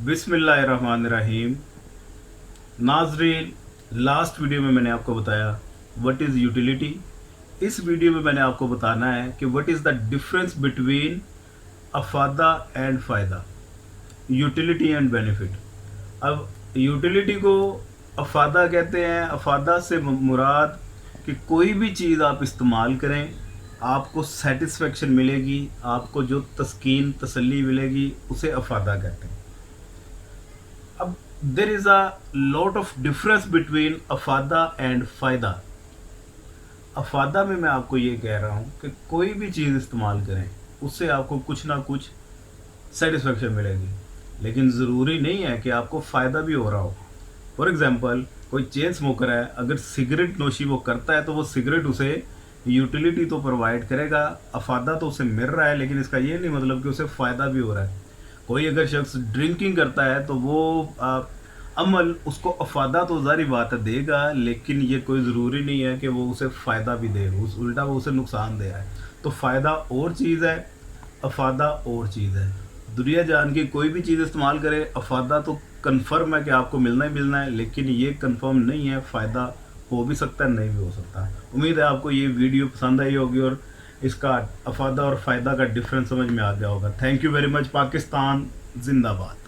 बिस्मिल्लाहिर्रहमानिर्रहीम। नाजरीन, last video में मैंने आपको बताया व्हाट इज़ यूटिलिटी। इस वीडियो में मैंने आपको बताना है कि what is the difference between अफादा एंड फ़ायदा, यूटिलिटी एंड बेनिफिट। अब यूटिलिटी को अफादा कहते हैं। अफादा से मुराद कि कोई भी चीज़ आप इस्तेमाल करें, आपको सेटिस्फेक्शन मिलेगी, आपको जो तस्कीन तसल्ली मिलेगी, उसे अफादा कहते हैं। अब there is a lot of difference between अफादा एंड फ़ायदा। अफादा में मैं आपको ये कह रहा हूँ कि कोई भी चीज़ इस्तेमाल करें, उससे आपको कुछ ना कुछ सेटिस्फेक्शन मिलेगी, लेकिन ज़रूरी नहीं है कि आपको फ़ायदा भी हो रहा हो। फॉर एग्ज़ाम्पल, कोई चेन स्मोकर है, अगर सिगरेट नोशी वो करता है तो वो सिगरेट उसे यूटिलिटी तो प्रोवाइड करेगा, अफादा तो उसे मिल रहा है, लेकिन इसका ये नहीं मतलब कि उसे फ़ायदा भी हो रहा है। कोई अगर शख्स ड्रिंकिंग करता है तो वो अमल उसको अफादा तो ज़ाहिर बात है देगा, लेकिन ये कोई ज़रूरी नहीं है कि वो उसे फ़ायदा भी दे, उस उल्टा वो उसे नुकसान दे रहा है। तो फ़ायदा और चीज़ है, अफादा और चीज़ है। दुनिया जान के कोई भी चीज़ इस्तेमाल करे, अफादा तो कन्फर्म है कि आपको मिलना ही मिलना है, लेकिन ये कन्फर्म नहीं है, फ़ायदा हो भी सकता है, नहीं भी हो सकता। उम्मीद है आपको ये वीडियो पसंद आई होगी और इसका अफादा और फ़ायदा का डिफरेंस समझ में आ गया होगा। Thank you very much. Pakistan जिंदाबाद।